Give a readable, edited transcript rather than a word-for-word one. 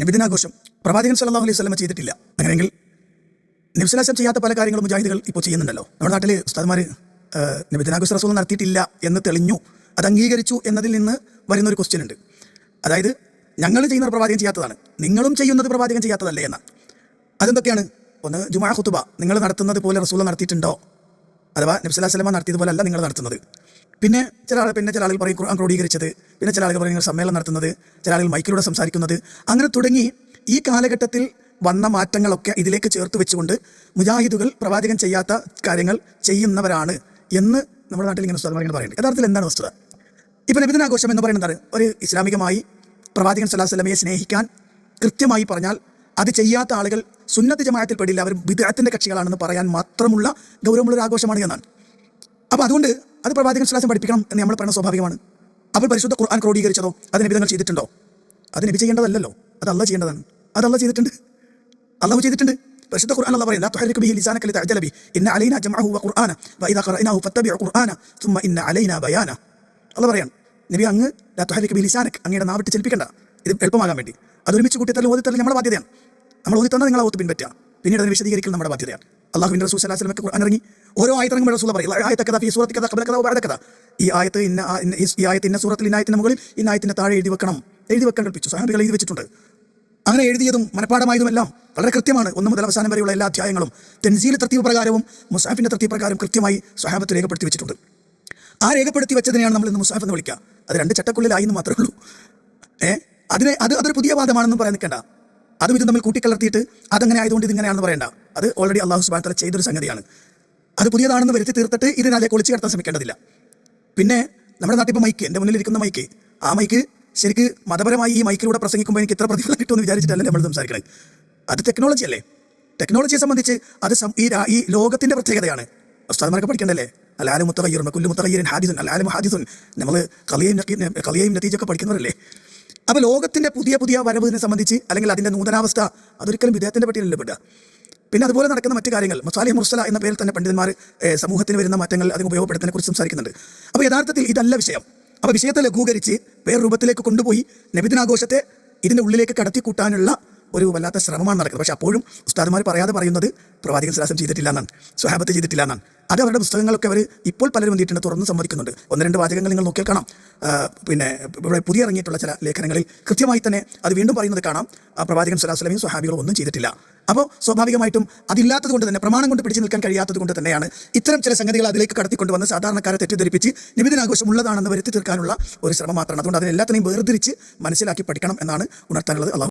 നബിദിനാഘോഷം പ്രവാചകൻ സല്ലല്ലാഹു അലൈഹി വസല്ലം ചെയ്തിട്ടില്ല. അങ്ങനെയെങ്കിൽ നബി സ്വല്ലല്ലാഹു അലൈഹി വസല്ലം ചെയ്യാത്ത പല കാര്യങ്ങളും മുജാഹിദുകൾ ഇപ്പോൾ ചെയ്യുന്നുണ്ടല്ലോ. നമ്മുടെ നാട്ടിൽ ഉസ്താദ്മാർ നബിദിനാഘോഷം റസൂൽ നടത്തിയിട്ടില്ല എന്ന് തെളിഞ്ഞു, അത് അംഗീകരിച്ചു എന്നതിൽ നിന്ന് വരുന്നൊരു ക്വസ്റ്റ്യൻ ഉണ്ട്. അതായത് ഞങ്ങൾ ചെയ്യുന്നത് പ്രവാചകൻ ചെയ്യാത്തതാണ്, നിങ്ങളും ചെയ്യുന്നത് പ്രവാചകൻ ചെയ്യാത്തതല്ലേ എന്നാണ്. അതെന്തൊക്കെയാണ്? ഒന്ന്, ജുമാ ഖുതുബ നിങ്ങൾ നടത്തുന്നത് പോലെ റസൂൽ നടത്തിയിട്ടുണ്ടോ? അഥവാ നബി സല്ലല്ലാഹു അലൈഹി വസല്ലം നടത്തിയതുപോലെ അല്ല നിങ്ങൾ നടത്തുന്നത്. പിന്നെ ചില ആളുകൾ പറയും ഖുർആൻ ക്രോഡീകരിച്ചത്, പിന്നെ ചില ആളുകൾ പറയും സമ്മേളനം നടത്തുന്നത്, ചില ആളുകൾ മൈക്കിലൂടെ സംസാരിക്കുന്നത്, അങ്ങനെ തുടങ്ങി ഈ കാലഘട്ടത്തിൽ വന്ന മാറ്റങ്ങളൊക്കെ ഇതിലേക്ക് ചേർത്ത് വെച്ചുകൊണ്ട് മുജാഹിദുകൾ പ്രവാചകൻ ചെയ്യാത്ത കാര്യങ്ങൾ ചെയ്യുന്നവരാണ് എന്ന് നമ്മുടെ നാട്ടിൽ ഇങ്ങനെ ഉസ്താദ്മാർ പറയുന്നത്. യഥാർത്ഥത്തിൽ എന്താണ് വസ്തുത? ഇപ്പം നബിദിനാഘോഷം എന്ന് പറയുന്നത് ഒരു ഇസ്ലാമികമായി പ്രവാചകൻ സല്ലല്ലാഹു അലൈഹി വസല്ലമയെ സ്നേഹിക്കാൻ കൃത്യമായി പറഞ്ഞാൽ അത് ചെയ്യാത്ത ആളുകൾ സുന്നത്ത് ജമാഅത്തിൽ പെടില്ല, അവർ ബിദ്അത്തിന്റെ കക്ഷികളാണെന്ന് പറയാൻ മാത്രമുള്ള ഗൗരവമുള്ളൊരു ആഘോഷമാണ് എന്നാണ്. അപ്പോൾ അതുകൊണ്ട് അത് പ്രവാചകൻ സല്ലല്ലാഹു അലൈഹി വസല്ലം പഠിപ്പിക്കണം എന്ന് നമ്മൾ പറയുന്നത് സ്വാഭാവികമാണ്. അപ്പോൾ പരിശുദ്ധ ഖുർആൻ ക്രോഡീകരിച്ചതോ അത് നബിതങ്ങൾ ചെയ്തിട്ടുണ്ടോ? അത് നബി ചെയ്യേണ്ടതല്ലല്ലോ, അത് അള്ളാഹ് ചെയ്യേണ്ടതാണ്. അത് അള്ളാഹ് ചെയ്തിട്ടുണ്ട്, അള്ളാഹു ചെയ്തിട്ടുണ്ട്. പരിശുദ്ധ ഖുർആൻ അള്ളാഹ് പറയുന്നത് ലാ തുഹരിക് ബിഹി ലിസാനക ലിതഅജല ബിഹി ഇന്ന അലൈനാ ജംഅഹു വ ഖുർആന വഇദാ ഖറഅനാഹു ഫത്തബിഉ ഖുർആന സുമ്മ ഇന്ന അലൈനാ ബയാന. അള്ളാഹ് പറയാണ്, നബി അങ്ങ് ലാ തുഹരിക് ബിഹി ലിസാനക, അങ്ങയുടെ നാവിട്ട് ചലിപ്പിക്കണ്ട, ഇത് എളുപ്പമാകാൻ വേണ്ടി. അതൊരുമിച്ച് കൂട്ടിത്തരലും ഓതിത്തരലും നമ്മുടെ ബാധ്യതയാണ്. നമ്മൾ ഓതിത്തന്നാൽ നിങ്ങൾ ഓത്ത് പിൻപറ്റുക, പിന്നീട് അതിനെ വിശദീകരിക്കൽ നമ്മുടെ ബാധ്യതയാണ്. അള്ളാഹുവിൻ്റെ റസൂൽ സല്ലല്ലാഹു അലൈഹി വസല്ലം ഖുർആൻ ഇറങ്ങി, ഓരോ ആയത്തിറങ്ങുമ്പോൾ റസൂൽ പറയും ഈ ആയത്ത് ഇന്ന സൂറത്തിൽ ഇന്ന ആയത്തിൻ്റെ മുകളിൽ ഇന്ന ആയത്തിൻ്റെ താഴെ എഴുതി വെക്കാൻ കൽപ്പിച്ചു. സഹാബികൾ എഴുതി വെച്ചിട്ടുണ്ട്. അങ്ങനെ എഴുതിയതും മനപ്പാഠമായതുമെല്ലാം വളരെ കൃത്യമാണ്. 1 മുതൽ അവസാനം വരെയുള്ള എല്ലാ അധ്യായങ്ങളും തൻസീൽ തർത്തീബ് പ്രകാരവും മുസ്ഹഫിൻ്റെ തർത്തീബ് പ്രകാരം കൃത്യമായി സ്വഹാബത്ത് രേഖപ്പെടുത്തി വെച്ചിട്ടുണ്ട്. ആ രേഖപ്പെടുത്തി വെച്ചതിനെയാണ് നമ്മൾ ഇന്ന് മുസ്ഹഫ് എന്ന് വിളിക്കുക. അത് 2 ചട്ടക്കുള്ളിലായി എന്ന് മാത്രമേ ഉള്ളൂ. അതൊരു പുതിയ വാദമാണെന്നും പറയാൻ നിൽക്കേണ്ട. അതും ഇതും തമ്മിൽ കൂട്ടിക്കലർത്തിയിട്ട് അതങ്ങനെ ആയതുകൊണ്ട് ഇതിങ്ങനെയാണെന്ന് പറയേണ്ട. അത് ഓൾറെഡി അള്ളാഹു സുബ്ഹാനഹു വ തആല ചെയ്തൊരു സംഗതിയാണ്. അത് പുതിയതാണെന്ന് വരുത്തി തീർത്തിട്ട് ഇതിനകത്തേക്ക് ഒളിച്ചു കിടത്താൻ ശ്രമിക്കേണ്ടതില്ല. പിന്നെ നമ്മുടെ നാട്ടിൽ ഇപ്പോൾ മൈക്ക്, എൻ്റെ മുന്നിലിരിക്കുന്ന മൈക്ക്, ആ മൈക്ക് ശരിക്ക് മതപരമായി ഈ മൈക്കിലൂടെ പ്രസംഗിക്കുമ്പോൾ എനിക്ക് ഇത്ര പ്രതിഫലം കിട്ടുമെന്ന് വിചാരിച്ചിട്ടല്ലേ നമ്മൾ സംസാരിക്കുന്നത്. അത് ടെക്നോളജി അല്ലേ. ടെക്നോളജിയെ സംബന്ധിച്ച് അത് ഈ ലോകത്തിൻ്റെ പ്രത്യേകതയാണ്. ഉസ്താദ്മാർക്ക് പഠിക്കണ്ടല്ലേ? അലാലും മുത്തഗയ്യിറുൻ കുല്ലു മുത്തഗയ്യിറിൻ ഹാദിസുൻ അലാലും ഹാദിസുൻ. നമ്മൾ കളിയും നതീജയൊക്കെ പഠിക്കുന്നവരല്ലേ. അപ്പോൾ ലോകത്തിൻ്റെ പുതിയ പുതിയ വരവിനെ സംബന്ധിച്ച് അല്ലെങ്കിൽ അതിൻ്റെ നൂതനാവസ്ഥ അതൊരിക്കലും വിദേഹത്തിൻ്റെ പട്ടികയിലല്ല പെടുക. പിന്നെ അതുപോലെ നടക്കുന്ന മറ്റു കാര്യങ്ങൾ മസാലിഹ് മുർസല എന്ന പേരിൽ തന്നെ പണ്ഡിതന്മാർ സമൂഹത്തിന് വരുന്ന മാറ്റങ്ങൾ അതിന് ഉപയോഗപ്പെടുത്തുന്നതിനെ കുറിച്ച് സംസാരിക്കുന്നുണ്ട്. അപ്പോൾ യഥാർത്ഥത്തിൽ ഇതല്ല വിഷയം. അപ്പോൾ വിഷയത്തെ ലഘൂകരിച്ച് വേറെ രൂപത്തിലേക്ക് കൊണ്ടുപോയി നബിദിനാഘോഷത്തെ ഇതിൻ്റെ ഉള്ളിലേക്ക് കടത്തിക്കൂട്ടാനുള്ള ഒരു വല്ലാത്ത ശ്രമമാണ് നടക്കുന്നത്. പക്ഷേ അപ്പോഴും ഉസ്താദ്മാർ പറയാതെ പറയുന്നത് പ്രവാചകൻ സല്ലല്ലാഹു അലൈഹി വസല്ലം ചെയ്തിട്ടില്ല എന്നാണ്, സ്വഹാബത്ത് ചെയ്തിട്ടില്ല എന്നാണ്. അത് അവരുടെ പുസ്തകങ്ങളൊക്കെ അവർ ഇപ്പോൾ പലരും എന്തിട്ടുണ്ട് തുറന്ന് സമ്മതിക്കുന്നുണ്ട്. 1-2 വാചകങ്ങൾ നിങ്ങൾ നോക്കിയാൽ കാണാം. പിന്നെ ഇവിടെ പുതിയ ഇറങ്ങിയിട്ടുള്ള ചില ലേഖനങ്ങളിൽ കൃത്യമായി തന്നെ അത് വീണ്ടും പറയുന്നത് കാണാം. പ്രവാചകൻ സല്ലല്ലാഹു അലൈഹി വസല്ലമയും സ്വഹാബികളും ഒന്നും ചെയ്തിട്ടില്ല. അപ്പോൾ സ്വാഭാവികമായിട്ടും അതില്ലാത്തത് കൊണ്ട് തന്നെ, പ്രമാണം കൊണ്ട് പിടിച്ചു നിൽക്കാൻ കഴിയാത്തത് കൊണ്ട് തന്നെയാണ് ഇത്തരം ചില സംഗതികൾ അതിലേക്ക് കടത്തിക്കൊണ്ടുവന്ന് സാധാരണക്കാരെ തെറ്റിദ്ധരിപ്പിച്ച് നബിദിനാഘോഷം ഉള്ളതാണെന്ന് വരുത്തി തീർക്കാനുള്ള ഒരു ശ്രമം മാത്രമാണ്. അതുകൊണ്ട് അതിനെല്ലാത്തിനെയും വേർതിരിച്ച് മനസ്സിലാക്കി പഠിക്കണം എന്നാണ് ഉണർത്താനുള്ളത്. അള്ളാഹു